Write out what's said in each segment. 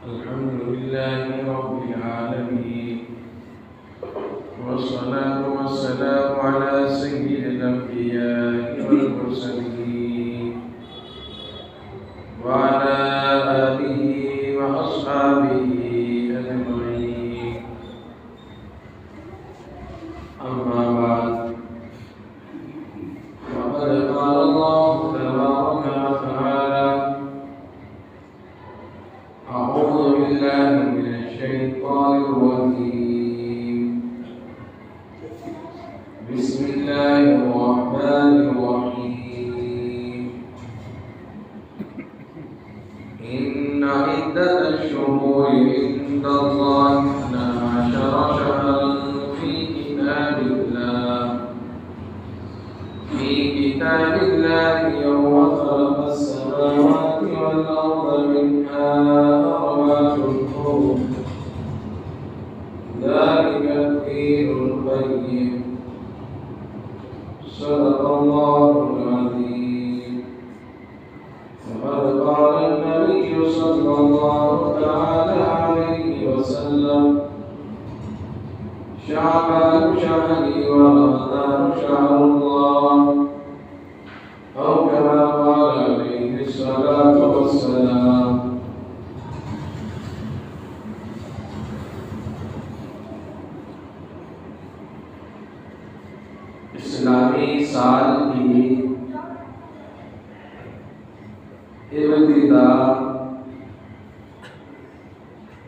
الحمد لله رب العالمين، والصلاة والسلام على سيد الأنبياء والمرسلين وعلى آله وأصحابه أجمعين. أما بعد، فقد قال الله تبارك وتعالى: أعوذ بالله من الشيطان الرجيم. بسم الله الرحمن الرحيم. إن عدة الشهور عند الله 12 شهرا في كتاب الله يوم خلق السماوات والأرض منها أربعة حرم، ذلك الدين القيم. صدق الله العظيم. وقد قال النبي صلى الله تعالى عليه وسلم: شعبان شهري ورمضان شهر الله، أو كما قال عليه الصلاة والسلام. اسلامی سال کی ابتدا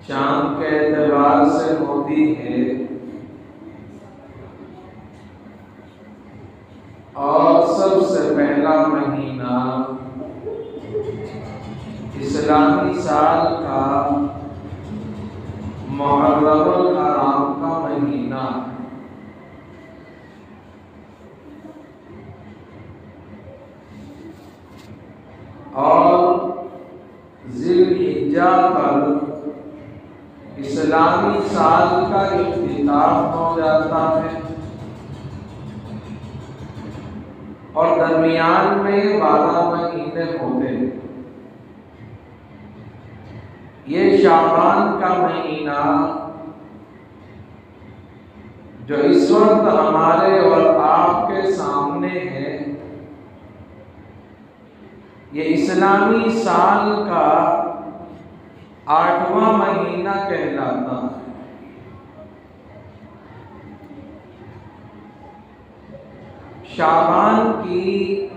چاند کے اعتبار سے ہوتی ہے، اور سب سے پہلا مہینہ اسلامی سال کا محرم الحرام کا مہینہ، اور ذی الحجہ پر اسلامی سال کا اختتام ہو جاتا ہے، اور درمیان میں 12 مہینے ہوتے ہیں۔ یہ شعبان کا مہینہ جو اس وقت ہمارے اور آپ کے سامنے ہے، یہ اسلامی سال کا 8واں مہینہ کہلاتا ہے۔ شعبان کی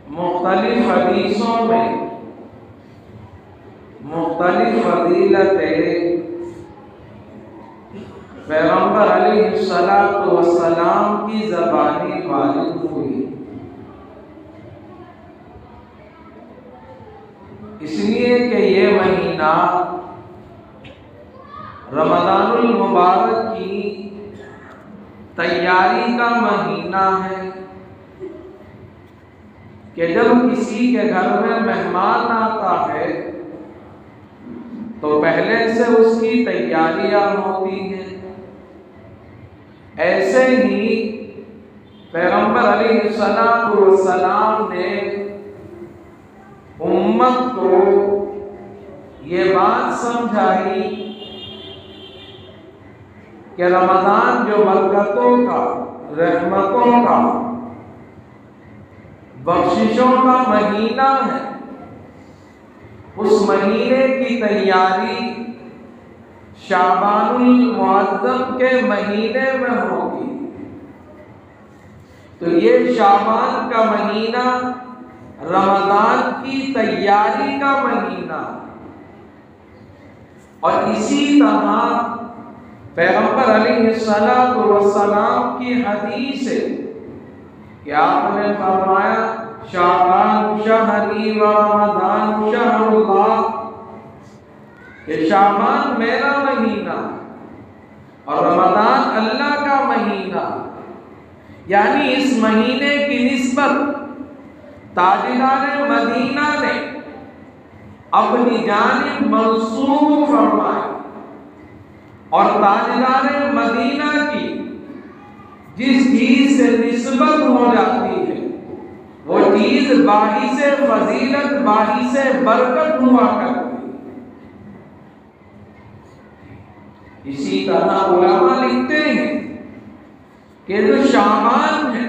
مختلف حدیثوں میں مختلف فضیلتیں پیغمبر علیہ السلام کی زبانی وارد ہوئی، اس لیے کہ یہ مہینہ رمضان المبارک کی تیاری کا مہینہ ہے، کہ جب کسی کے گھر میں مہمان آتا ہے تو پہلے سے اس کی تیاریاں ہوتی ہیں۔ ایسے ہی پیغمبر علیہ السلام نے امت کو یہ بات سمجھائی کہ رمضان جو برکتوں کا، رحمتوں کا، بخششوں کا مہینہ ہے، اس مہینے کی تیاری شعبان المعظم کے مہینے میں ہوگی۔ تو یہ شعبان کا مہینہ رمضان کی تیاری کا مہینہ، اور اسی طرح پیغمبر علیہ السلام کی حدیث ہے کہ آپ نے فرمایا: شعبان شہری ورمضان شہر اللہ، کہ شعبان میرا مہینہ اور رمضان اللہ کا مہینہ، یعنی اس مہینے کی نسبت تاجدار مدینہ نے اپنی جانب منسوب فرمائی، اور تاجدار مدینہ کی جس چیز سے نسبت ہو جاتی ہے وہ چیز باعث فضیلت، باعث برکت ہوا کرتی ہے۔ اسی طرح علماء لکھتے ہیں کہ جو شعبان ہے،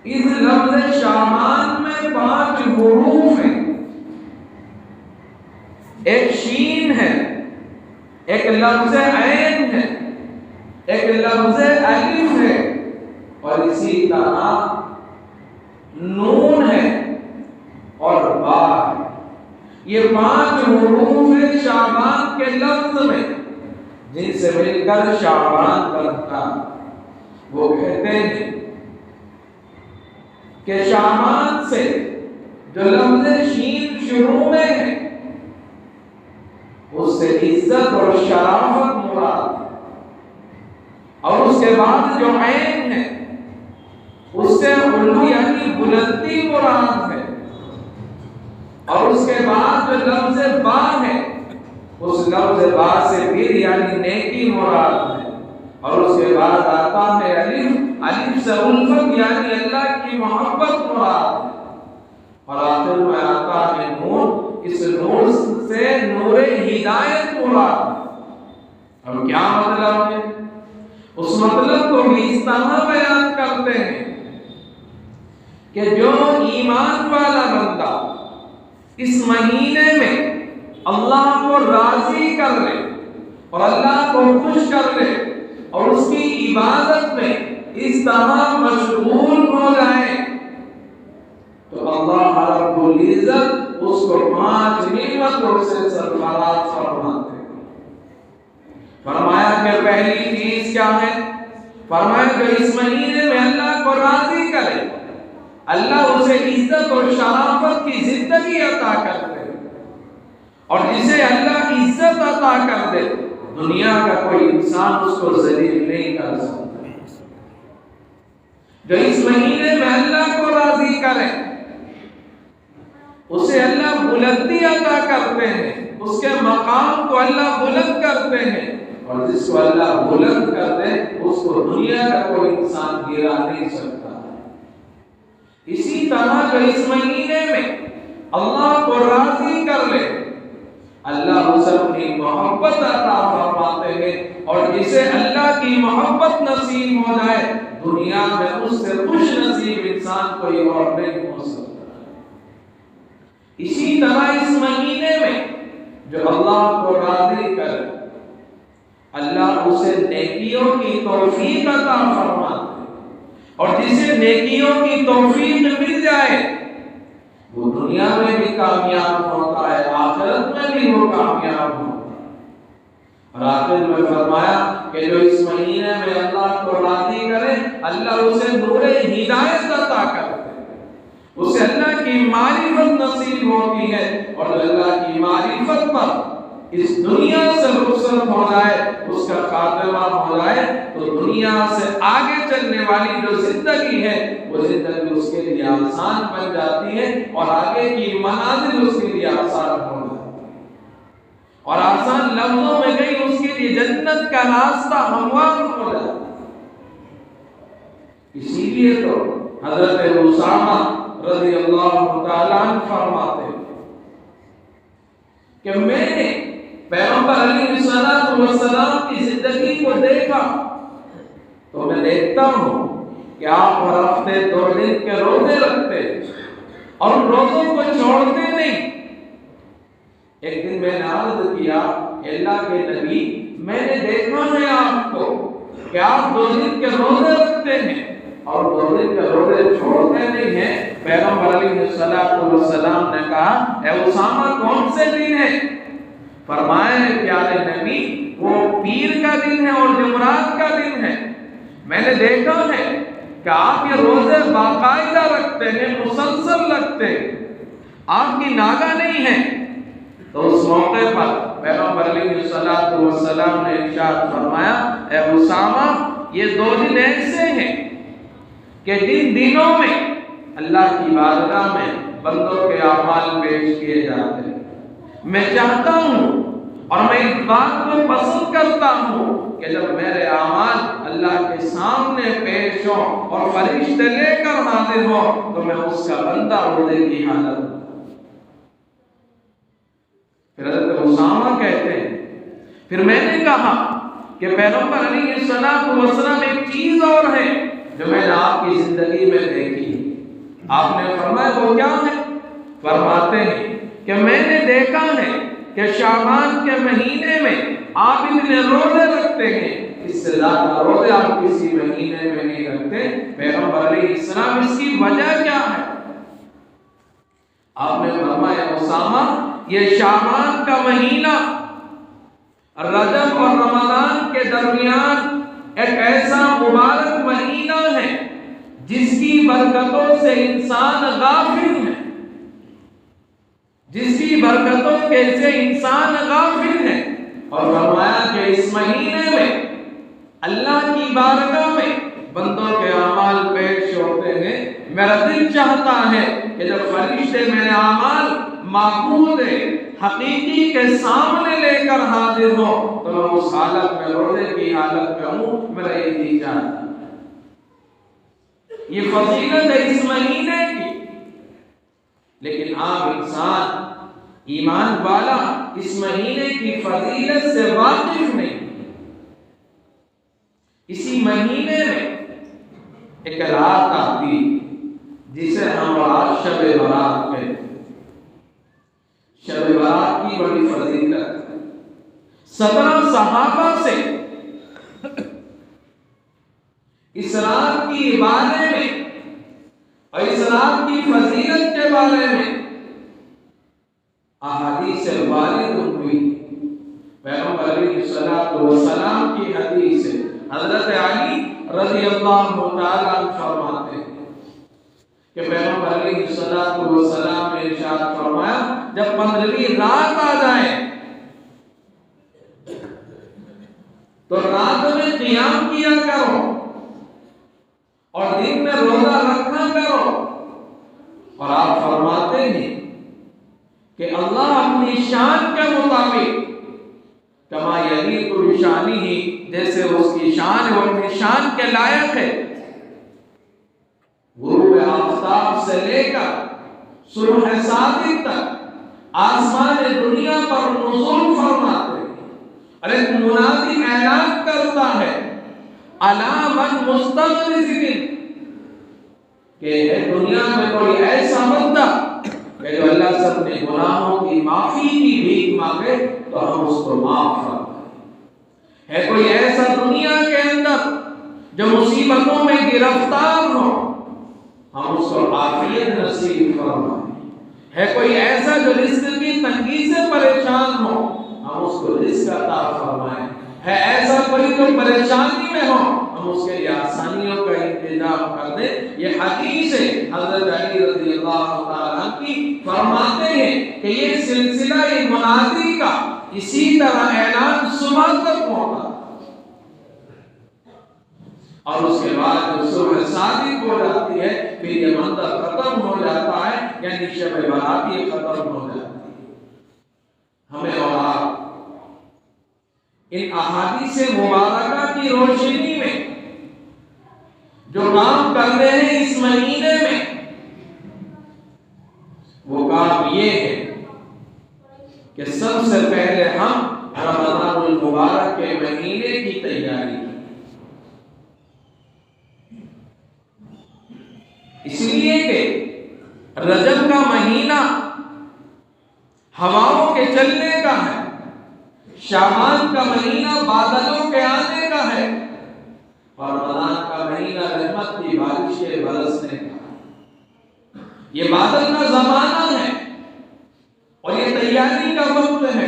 اس لفظ شعبان میں 5 حروف ہیں، ایک شین ہے، ایک لفظ عین ہے، ایک لفظ الف ہے، اور اسی طرح نون ہے اور با ہے۔ یہ 5 حروف ہیں شعبان کے لفظ میں، جن سے مل کر شعبان بنتا۔ وہ کہتے ہیں کہ شعبان سے جو لفظ شین شروع میں ہے، اس سے عزت اور شرافت مراد ہے، اور اس کے بعد جو عین ہے اس سے علو یعنی بلندی مراد ہے، اور اس کے بعد جو لفظ با ہے، اس لفظ با سے پھر یعنی نیکی مراد ہے، اور اس کے بعد آتا ہے الف، الف سے الفت یعنی اللہ کی محبت مراد ہے، اور آخر میں آتا ہے نور، اس نور سے نور ہدایت مراد ہے۔ اب کیا مطلب ہے؟ اس مطلب کو بھی اس طرح بیان کرتے ہیں کہ جو ایمان والا بندہ اس مہینے میں اللہ کو راضی کر لے اور اللہ کو خوش کر لے اور اس کی عبادت میں اس طرح مشغول ہو جائے تو اللہ رب العزت اس کو 5 نعمتوں سے سرفراز فرماتے ہیں۔ فرمایا کہ پہلی چیز کیا ہے؟ فرمایا کہ اس مہینے میں اللہ کو راضی کرے، اللہ اسے عزت اور شرافت کی زندگی عطا کر دے، اور جسے اللہ عزت عطا کر دے دنیا کا کوئی انسان اس کو ذلیل نہیں کر سکتا۔ جو اس مہینے میں اللہ کو راضی کرے اسے اللہ بلندی عطا کرتے ہیں، اس کے مقام کو اللہ بلند کرتے ہیں، اور جس کو اللہ بلند کر دے اس کو دنیا کا کوئی انسان گرا نہیں سکتا۔ اسی طرح جو اس مہینے میں اللہ کو راضی کر لے اللہ اسے اپنی محبت عطا فرماتے ہیں، اور جسے اللہ کی محبت نصیب ہو جائے دنیا میں اس سے خوش نصیب انسان کوئی اور نہیں ہو سکتا۔ اسی طرح اس مہینے میں جو اللہ کو راضی کرے اللہ اسے نیکیوں کی توفیق عطا فرماتے ہیں، اور جسے نیکیوں کی توفیق مل جائے وہ دنیا میں بھی کامیاب ہوتا ہے، آخرت میں بھی وہ کامیاب ہوتا ہے۔ اور آخر میں فرمایا کہ جو اس مہینے میں اللہ کو راضی کرے اللہ اسے نور ہدایت عطا کرتے ہیں، اسے اللہ کی معرفت نصیب ہوتی ہے، اور اللہ کی معرفت پر اس دنیا سے رخصت ہو جائے، اس کا خاتمہ ہو جائے تو دنیا سے آگے چلنے والی جو زندگی ہے وہ زندگی اس کے لیے آسان بن جاتی ہے، اور آگے کی منازل اس کے لیے آسان ہو جاتی ہے، اور آسان لفظوں میں کہیں اس کے لیے جنت کا راستہ ہموار ہو جاتا ہے۔ اسی لیے تو حضرت اسامہ رضی اللہ تعالیٰ عنہ فرماتے ہیں کہ میں نے پیغمبر علیہ السلام کی زندگی کو دیکھا تو میں دیکھتا ہوں کہ آپ ہر ہفتے 2 دن کے روزے رکھتے اور روزوں کو چھوڑتے نہیں۔ ایک دن میں نے عرض کیا کہ اللہ کے نبی میں نے دیکھا ہے آپ کو کہ آپ 2 دن کے روزے رکھتے ہیں اور 2 دن کے روزے چھوڑتے نہیں ہیں۔ پیغمبر علیہ السلام نے کہا اے اسامہ کون سے دن ہے؟ فرمایا ہے پیارے نبی وہ پیر کا دن ہے اور جمعرات کا دن ہے۔ میں نے دیکھا ہے کہ آپ یہ روزے باقاعدہ رکھتے ہیں، مسلسل رکھتے ہیں، آپ کی ناگا نہیں ہے۔ تو اس موقع پر پیغمبر علیہ السلام نے ارشاد فرمایا اے اسامہ یہ 2 دن ایسے ہیں کہ جن دنوں میں اللہ کی بارگاہ میں بندوں کے اعمال پیش کیے جاتے ہیں۔ میں چاہتا ہوں اور میں اس بات کو پسند کرتا ہوں کہ جب میرے اعمال اللہ کے سامنے پیش ہوں اور فرشتے لے کر حاضر ہوں تو میں اس کا بندہ روزے کی حالت۔ پھر حضرت اسامہ کہتے ہیں پھر میں نے کہا کہ پیغمبر علیہ السلام ایک چیز اور ہے جو میں نے آپ کی زندگی میں دیکھی. آپ نے فرمایا وہ کیا ہے؟ فرماتے ہیں کہ میں نے دیکھا ہے کہ شعبان کے مہینے میں آپ اتنے روزے رکھتے ہیں، اس سے زیادہ روزے آپ کسی مہینے میں نہیں رکھتے. پیغمبر علیہ السلام اس کی وجہ کیا ہے؟ آپ نے فرمایا اسامہ یہ شعبان کا مہینہ رجب اور رمضان کے درمیان ایک ایسا مبارک مہینہ ہے جس کی برکتوں سے انسان غافل ہے، جس کی برکتوں کے سے انسان غافل ہے. اور فرمایا کہ اس مہینے میں اللہ کی بارگاہ میں بندوں کے اعمال پیش ہوتے ہیں. میرا دل چاہتا ہے کہ جب فرشتے میرے اعمال معبود حقیقی کے سامنے لے کر حاضر ہو تو میں اس حالت میں روزے کی حالت میں ہوں. میرا یہ جی چاہتا ہے. یہ فضیلت ہے اس مہینے کی، لیکن عام انسان ایمان والا اس مہینے کی فضیلت سے واقف نہیں. اسی مہینے میں ایک رات آتی جسے ہم آج شب برات کہتے ہیں. شب برات کی بڑی فضیلت 17 صحابہ سے اس رات کی بارے میں اور اس رات کی فضیلت کے بارے میں احادیث وارد ہوئی. پیغمبر علیہ السلام کی حدیث ہے. حضرت علی رضی اللہ تعالیٰ عنہ فرماتے ہیں کہ پیغمبر علیہ السلام نے ارشاد فرمایا جب 15ویں رات آ جائے تو رات میں قیام کیا کرو اور دن میں روزہ رکھا کرو. اور آپ فرماتے ہیں کہ اللہ اپنی شان کے مطابق کما یلیق بشانہ ہی جیسے اس کی شان ہے وہ اپنی شان کے لائق ہے. غروب آفتاب سے لے کر صبح صادق تک آسمان دنیا پر نزول فرماتے ہیں اور ایک منادی اعلان کرتا ہے الا من مستغرق کہ دنیا میں کوئی ایسا بندہ کہ جو اللہ سے اپنے گناہوں کی معافی کی بھیک مانگے تو ہم اس کو معاف فرمائیں. ہے کوئی ایسا دنیا کے اندر جو مصیبتوں میں گرفتار ہو ہم اس کو عافیت نصیب فرمائیں. ہے کوئی ایسا جو رزق کی تنگی سے پریشان ہو ہم اس کو رزق عطا فرمائیں. ہے ایسا کوئی جو پریشانی میں ہو ہم اس کے لیے آسانیوں کا انتظام کر دیں. یہ حدیث ہے حضرت علی رضی اللہ تعالیٰ عنہ کی. فرماتے ہیں کہ یہ سلسلہ منادی کا اسی طرح اعلان صبح تک ہوتا اور اس کے بعد جب صبح صادق ہو جاتی ہے پھر یہ منظر ختم ہو جاتا ہے، یعنی شب برات یہ ختم ہو جاتی ہے. ہمیں اور آپ ان احادیث مبارکہ کی روشنی میں جو کام کرنے ہیں اس مہینے میں وہ کام یہ ہے کہ سب سے پہلے ہم رمضان المبارک کے مہینے کی تیاری کی. اس لیے کہ رجب کا مہینہ ہواؤں کے چلنے کا ہے، شعبان کا مہینہ بادلوں کے آنے کا ہے اور رمضان کا مہینہ رحمت کی بارش کے برسنے کا. یہ بادل کا زمانہ ہے اور یہ تیاری کا وقت ہے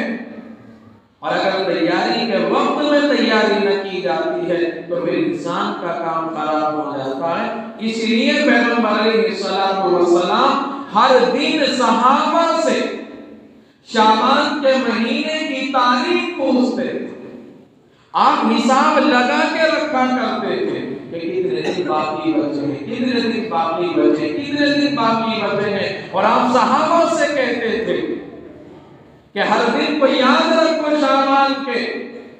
اور اگر تیاری کے وقت میں تیاری نہ کی جاتی ہے تو پھر انسان کا کام خراب ہو جاتا ہے. اس لیے پیغمبر علیہ السلام ہر دن صحابہ سے شعبان کے مہینے کی تاریخ پوچھتے تھے. آپ حساب لگا کے رکھا کرتے تھے کہ کتنے دن باقی بچے ہیں، کتنے دن باقی بچے ہیں، کتنے دن باقی بچے ہیں. اور آپ صحابہ سے کہتے تھے کہ ہر دن کو یاد رکھو شعبان کے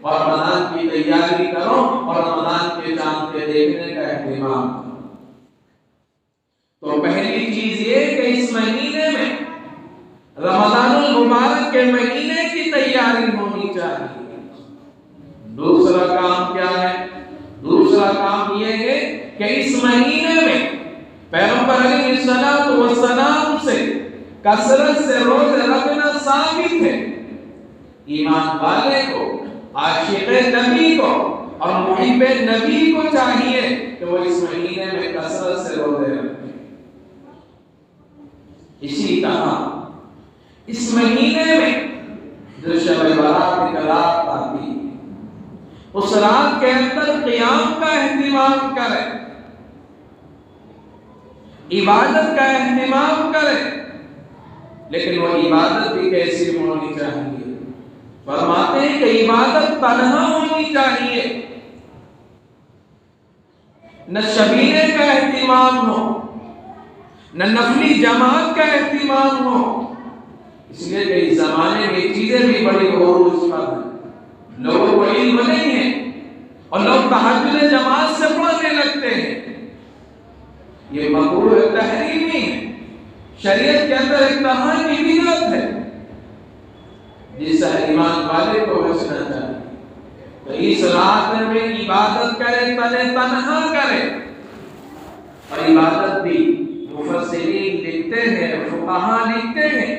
اور رمضان کی تیاری کرو اور رمضان کے چاند کے دیکھنے کا اہتمام کرو. تو پہلی چیز یہ کہ اس مہینے میں رمضان المبارک کے مہینے کی تیاری ہونی چاہیے. دوسرا کام کیا ہے؟ دوسرا کام یہ ہے کہ اس مہینے میں پیغمبر علیہ السلام سے کثرت سے روزے رکھنا ثابت ہے۔ ایمان والے کو، عاشق نبی کو اور محب نبی کو چاہیے کہ وہ اس مہینے میں کثرت سے روزے رکھیں۔ اسی طرح اس مہینے میں جو شب برات کی رات آتی ہے، اس رات کے اندر قیام کا اہتمام کرے، عبادت کا اہتمام کرے، لیکن وہ عبادت بھی کیسی ہونی چاہیے؟ فرماتے ہیں کہ عبادت تنہا ہونی چاہیے، نہ شبیرے کا اہتمام ہو، نہ نفلی جماعت کا اہتمام ہو۔ اس لیے کہ اس زمانے میں یہ چیزیں بھی بڑی عروج پر ہیں، لوگوں کو علم نہیں ہے اور لوگ تہجد جماعت سے پڑھنے لگتے ہیں۔ یہ مکروہ تحریمی ہے، شریعت کے اندر ایک طرح کی بدعت ہے جس سے ایمان والے کو بچنا چاہیے۔ تو اس رات میں عبادت کرے، تنہا کرے، اور عبادت بھی مفسرین لکھتے ہیں، فقہاء لکھتے ہیں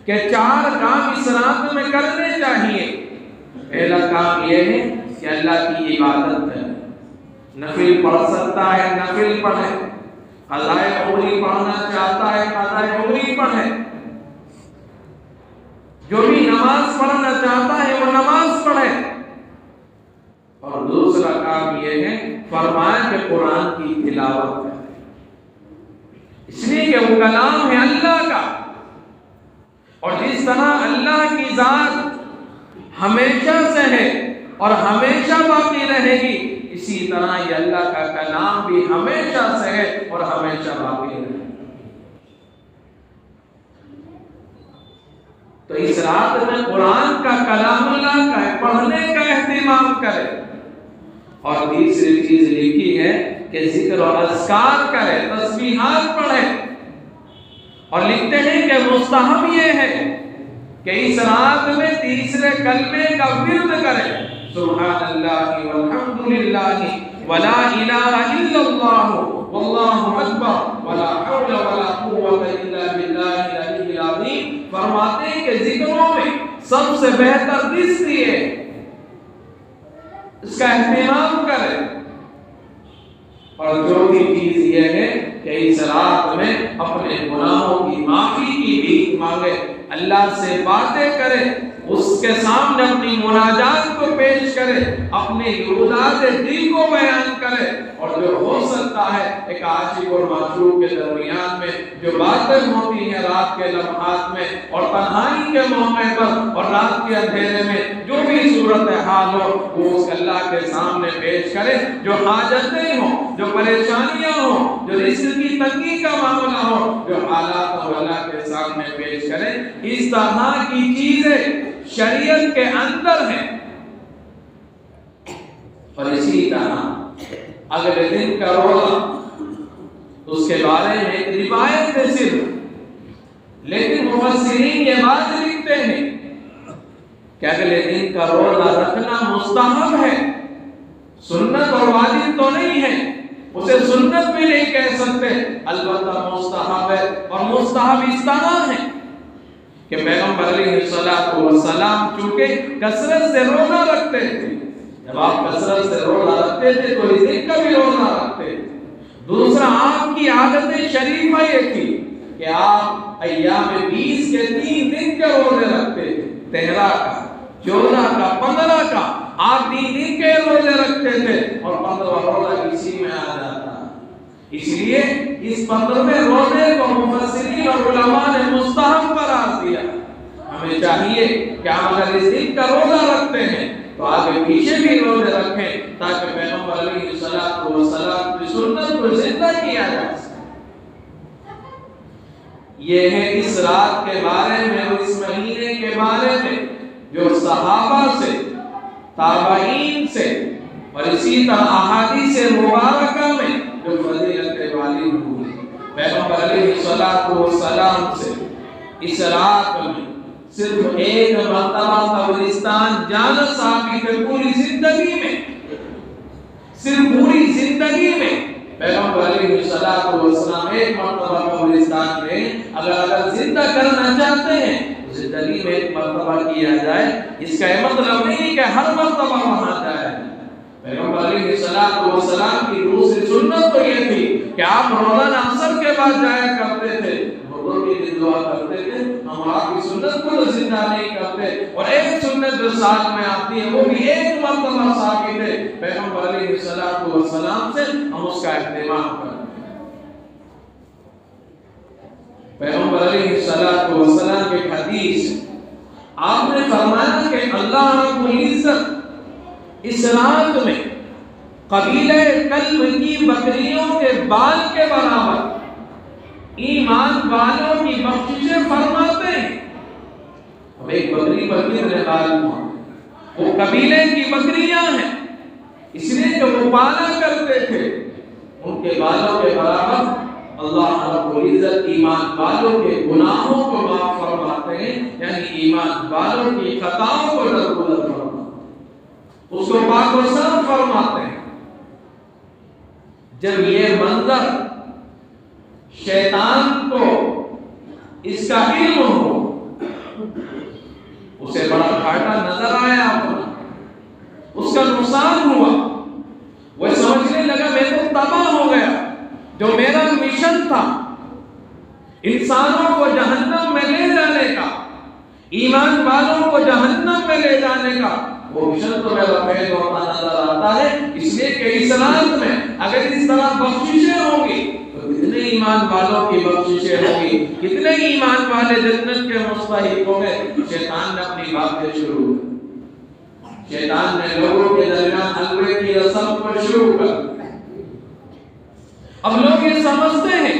کہ 4 کام اس رات میں کرنے چاہیے۔ پہلا کام یہ ہے کہ اللہ کی عبادت ہے، نفل پڑھ سکتا ہے نفل پڑھے، قضائے عمری پڑھنا چاہتا ہے قضائے عمری پڑھے، جو بھی نماز پڑھنا چاہتا ہے وہ نماز پڑھے۔ اور دوسرا کام یہ ہے فرمایا کہ قرآن کی تلاوت کرے، اس لیے کہ وہ کلام ہے اللہ کا، اور جس طرح اللہ کی ذات ہمیشہ سے ہے اور ہمیشہ باقی رہے گی، اسی طرح یہ اللہ کا کلام بھی ہمیشہ سے ہے اور ہمیشہ باقی رہے گی۔ تو اس رات میں قرآن کا، کلام اللہ کا پڑھنے کا اہتمام کرے۔ اور تیسری چیز لکھی ہے کہ ذکر اور اذکار کرے، تسبیحات پڑھے، اور لکھتے ہیں کہ مستحب یہ ہے کہ اس رات میں تیسرے کلمے کا ورد کرے، سبحان اللہ والحمد للہ ولا الہ الا اللہ واللہ اکبر ولا حول ولا قوت الا باللہ العلی العظیم۔ فرماتے ہیں کہ ذکروں میں سب سے بہتر ذکر ہے، اس کا اہتمام کرے۔ اور چوتھی چیز یہ ہے کہ اس رات میں اپنے گناہوں کی معافی کی بھیک مانگے، اللہ سے باتیں کرے، اس کے سامنے اپنی مناجات کو پیش کرے، اپنے یودات دل کو بیان کرے، اور جو ہو سکتا ہے ایک عاشق اور معشوق کے درمیان میں جو باتیں ہوتی ہیں رات کے لمحات میں اور تنہائی کے موقع پر اور رات کے اندھیرے میں، جو بھی صورتحال ہو وہ اس اللہ کے سامنے پیش کرے۔ جو حاجتیں ہوں، جو پریشانیاں ہوں، جو رزق کی تنگی کا معاملہ ہو، جو حالات ہو، اللہ کے سامنے پیش کرے۔ اس طرح کی چیزیں شریعت کے اندر ہیں۔ اور اسی طرح اگلے دن کا روزہ، اس کے بارے میں ایک روایت ہے صرف، لیکن مفسرین یہ بات لکھتے ہیں کہ اگلے دن کا روزہ رکھنا مستحب ہے، سنت اور واجب تو نہیں ہے، اسے سنت بھی نہیں کہہ سکتے، البتہ مستحب ہے۔ اور مستحب اس طرح ہے کہ پیغمبر علیہ السلام چونکہ کثرت سے روزہ رکھتے تھے، جب آپ کثرت سے روزہ رکھتے تھے تو اس دن کا بھی روزہ رکھتے تھے۔ دوسرا، آپ کی عادت شریفہ یہ تھی کہ آپ ایام 20 کے 3 دن کے روزے رکھتے تھے، 13 کا، 14 کا، 15 کا، آپ 3 دن کے روزے رکھتے تھے اور 15واں روزہ اسی میں آ جاتا۔ اس لیے اس 15ویں روزے کو مفسرین اور علماء نے مستحب قرار دیا۔ ہمیں چاہیے کہ ہم اگر اس دن کا روزہ رکھتے ہیں تو آگے پیچھے بھی روزے رکھیں تاکہ پیغمبر علیہ السلام کی سنت کو زندہ کیا جا سکے۔ یہ ہے اس رات کے بارے میں اور اس مہینے کے بارے میں جو صحابہ سے، تابعین سے اور اسی طرح احادیث مبارکہ میں جو فضیلت والی ہوئی۔ پیغمبر علیہ السلام سے اس رات میں صرف ایک مرتبہ قبرستان جانا ثابت ہے پوری زندگی میں، صرف پوری زندگی میں پیغمبر علیہ الصلوۃ والسلام ایک مرتبہ قبرستان میں اگر زندہ کرنا چاہتے ہیں زندگی میں ایک مرتبہ کیا جائے، اس کا یہ مطلب نہیں کہ ہر مرتبہ وہاں جائے۔ پیغمبر علیہ الصلوۃ والسلام کی دوسری سنت تو یہ تھی کہ آپ روزانہ عصر کے بعد جایا کرتے تھے، بزرگوں کے لیے دعا کرتے تھے، ہم آپ کی سنت کو تو زندہ نہیں کرتے، اور ایک سنت جو ساتھ میں آتی ہے وہ بھی ایک مرتبہ ثابت ہے پیغمبر علیہ الصلوۃ والسلام سے، ہم اس کا اہتمام کریں۔ پیغمبر علیہ الصلوۃ والسلام کے حدیث آپ نے فرمایا کہ اللہ رب العزت اس رات میں قبیلہ کلب کی بکریوں کے بال کے برابر ایمان والوں کی بخششیں فرماتے ہیں۔ اب ایک بکری پر کتنے بال ہوا؟ وہ قبیلے کی بکریاں ہیں، اس لیے کہ وہ پالا کرتے تھے، ان کے بالوں کے برابر اللہ رب العزت ایمان والوں کے گناہوں کو معاف فرماتے ہیں، یعنی ایمان والوں کی خطاؤں کو درگزر فرماتے ہیں، اس کو پاک و صاف فرماتے ہیں۔ جب یہ منظر شیطان کو اس کا علم ہو، اسے بڑا گھاٹا نظر آیا، اس کا نقصان ہوا، وہ سمجھنے لگا میں تو تباہ ہو گیا، جو میرا مشن تھا انسانوں کو جہنم میں لے جانے کا، ایمان والوں کو جہنم میں لے جانے کا، وہ مشن تو میرا فیل ہوتا نظر آتا ہے، اس لیے کہ اس رات میں اگر اس طرح بخششیں ہوں گی تو کتنے ایمان والوں کی بخششیں ہوں گی، کتنے ایمان والے جنت کے مستحق ہوں گے۔ شیطان نے اپنی باتیں شروع کی، شیطان نے لوگوں کے درمیان حلوے کی رسم کو شروع کر۔ اب لوگ یہ سمجھتے ہیں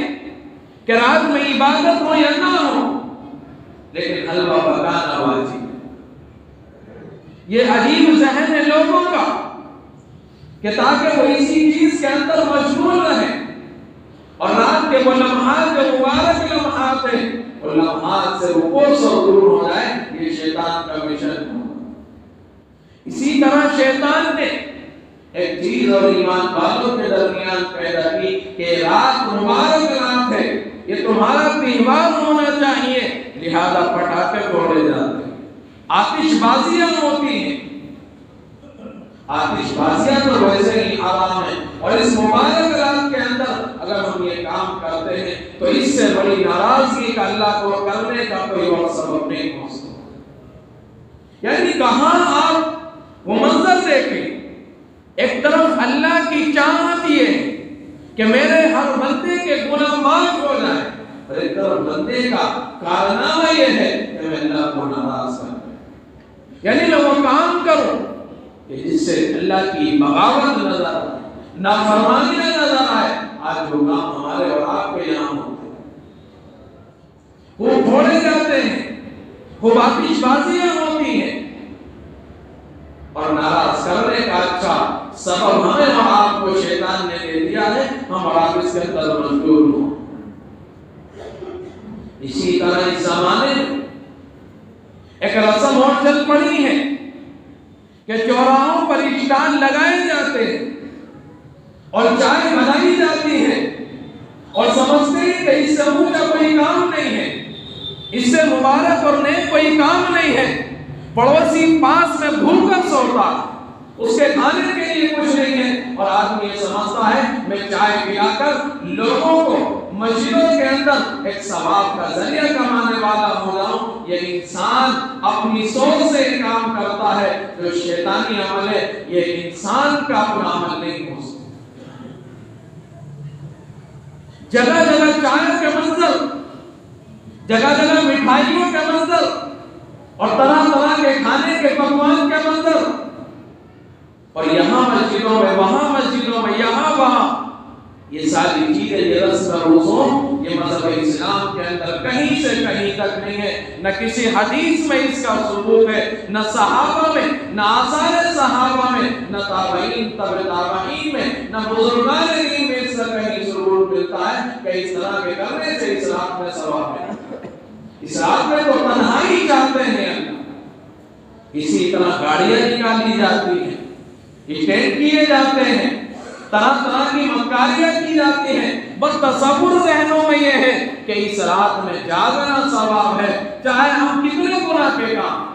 کہ رات میں عبادت ہو یا نہ ہو لیکن حلوہ پکانا واجب، یہ عجیب ذہن ہے لوگوں کا کہ تاکہ وہ اسی چیز کے اندر مشغول رہیں، اور رات کے وہ لمحات جو مبارک لمحات ہیں وہ لمحات سے رکوع سے دور ہو جائے، یہ شیطان کا مشن ہے۔ اسی طرح شیطان نے ایک چیز اور ایمان والوں کے درمیان پیدا کی کہ رات مبارک رات ہے، یہ تمہارا تہوار ہونا چاہیے، لہذا پٹاخے پھوڑے جاتے ہیں، آتش بازیاں ہوتی ہیں۔ آتش بازیاں تو ویسے ہی حرام ہیں، اور اس مبارک رات کے اندر اگر ہم یہ کام کرتے ہیں تو اس سے بڑی ناراضگی کا اللہ کو کرنے کا کوئی اور سبب نہیں ہو سکتا۔ یعنی کہاں آپ وہ منظر دیکھیں، ایک طرف اللہ کی چاہت یہ ہے کہ میرے ہر بندے کے گناہ معاف ہو جائیں، اور ایک طرف بندے کا کارنامہ یہ ہے کہ میں اللہ کو ناراض کروں، یعنی میں وہ کام کروں کہ جس سے اللہ کی بغاوت نظر آئے، نافرمانیاں نظر آئے۔ آج جو کام ہمارے اور آپ کے یہاں ہوتے ہیں وہ پھوڑے جاتے ہیں، وہ آتش بازیاں ہوتی ہیں، اور ناراض کرنے کا اچھا سبب ہمیں اور آپ کو شیطان نے دے دیا ہے، ہم اور آپ اس کے اندر مشغول ہوں۔ اسی طرح اس زمانے میں ایک رسم اور چل پڑی ہے کہ چوراہوں پر اسٹال لگائے جاتے ہیں اور چائے بنائی جاتی ہے، اور سمجھتے ہیں کہ اس سے اونچا کوئی کام نہیں ہے، اس سے مبارک اور نیک کوئی کام نہیں ہے۔ پڑوسی پاس میں بھوکا سوتا، اس کے کھانے کے لیے کچھ نہیں ہے، اور آدمی یہ سمجھتا ہے میں چائے پلا کر لوگوں کو مسجدوں کے اندر ایک ثواب کا ذریعہ کمانے والا ہو جاؤں۔ یہ انسان اپنی سوچ سے کام کرتا ہے، جو شیطانی عمل ہے یہ انسان کا اپنا عمل نہیں ہو سکتا۔ جگہ جگہ چائے کے منظر، جگہ جگہ مٹھائیوں کے منظر، اور طرح طرح کے کھانے کے پکوان کے منظر، اور یہاں مسجدوں میں، وہاں مسجدوں میں، یہاں وہاں، یہ ساری چیزیں، یہ رسم و رسوم، یہ مذہب اسلام کے اندر کہیں سے کہیں تک نہیں ہے، نہ کسی حدیث میں اس کا ثبوت ہے، نہ صحابہ میں، نہ آثار صحابہ میں، نہ تابعین تبع تابعین میں، نہ بزرگان دین میں اس کا کہیں ثبوت ملتا ہے کہ اس طرح کے کرنے سے اس رات میں ثواب ہے۔ اس رات میں تو تنہائی چاہتے اسی طرح گاڑیاں نکالی جاتی ہیں، اسٹینڈ کیے جاتے ہیں، طرح طرح کی مکاریاں کی جاتی ہیں، بس تصور ذہنوں میں یہ ہے کہ اس رات میں جاگنا ثواب ہے، چاہے ہم کتنے گناہ کے کام۔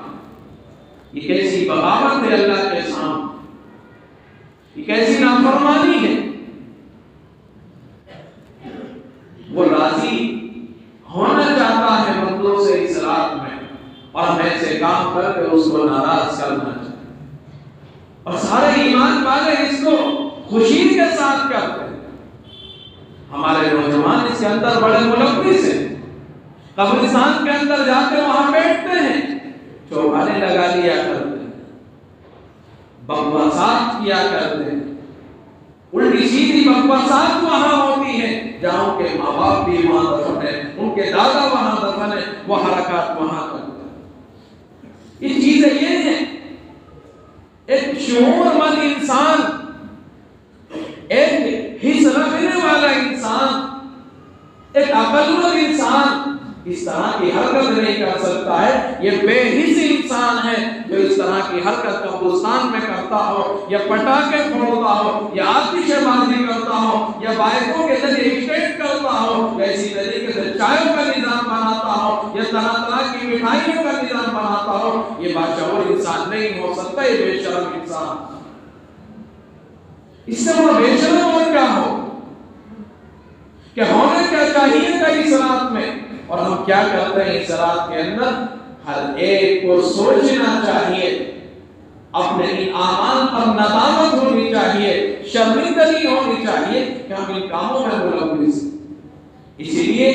یہ کیسی بغاوت ہے اللہ کے سامنے، یہ کیسی نافرمانی ہے۔ وہ راضی ہونا چاہتا ہے بندوں سے اس رات میں، اور ہم ایسے کام کر کے اس کو ناراض کرنا چاہتے ہیں، اور سارے ایمان والے اس کو خوشی کے ساتھ کرتے ہیں۔ ہمارے نوجوان اس کے اندر بڑے ملوث ہیں، قبرستان کے اندر جاتے وہاں بیٹھتے ہیں، چوبانے لگا لیا کرتے ہیں، بکواسات کیا کرتے ہیں، الٹی سیدھی بکواسات وہاں ہوتی ہے، جہاں ان کے ماں باپ بھی وہاں دفن ہے، ان کے دادا وہاں دفن ہے، وہ حرکات وہاں کرتے ہیں۔ یہ چیزیں یہ ہیں، ایک شعور مند انسان، ایک حص رکھنے والا انسان، ایک عقل مند انسان اس طرح کی حرکت نہیں کر سکتا ہے۔ یہ بے حص انسان ہے جو اس طرح کی حرکت قبرستان میں کرتا ہو، یا پٹاخے پھوڑتا ہو، یا آتش بازی کرتا ہو، یا بائکوں کے ذریعے اسٹینڈ کرتا ہو، یا اسی طریقے سے چائے کا نظام بناتا ہو، یا طرح طرح کی مٹھائیوں کا نظام بناتا ہو، یہ باشعور انسان نہیں ہو سکتا، یہ بے شرم انسان۔ اس سے وہ بے شرم اور کیا ہو کہ ہونا کیا چاہیے تھا اس رات میں، اور ہم کیا کرتے ہیں اس رات کے اندر؟ ہر ایک کو سوچنا چاہیے، اپنے اعمال پر ندامت ہونی چاہیے، شرمندگی ہونی چاہیے کہ ہم ان کاموں میں ملوث ہیں۔ اسی لیے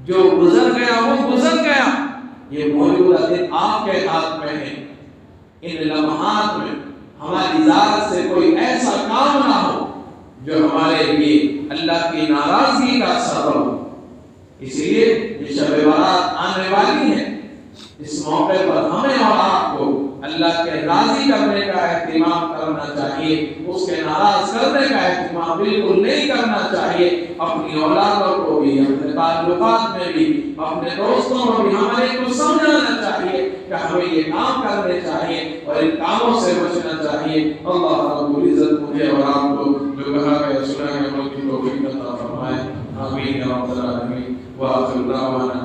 جو گزر گیا وہ گزر گیا، یہ موجودہ دن آپ کے ہاتھ میں ہے۔ ان لمحات میں ہماری ذات سے کوئی ایسا کام نہ ہو جو ہمارے لیے اللہ کی ناراضگی کا سبب ہو۔ اس لیے یہ شب برات آنے والی ہے، اس موقع پر ہمیں اور آپ کو اللہ کے راضی کرنے کا اہتمام کرنا چاہیے، اس کے ناراض کرنے کا اہتمام بالکل نہیں کرنا چاہیے۔ اپنی اولادوں کو بھی، اپنے تعلقات میں بھی، اپنے دوستوں کو بھی ہمیں کو سمجھانا چاہیے کہ ہمیں یہ کام کرنے چاہیے اور ان کاموں سے بچنا چاہیے۔ اللہ رب العزت مجھے اور آپ کو جو کہا کہ سنا ہے عمل کی توفیق عطا فرمائے، آمین یا رب العالمین۔ وآخر دعوانا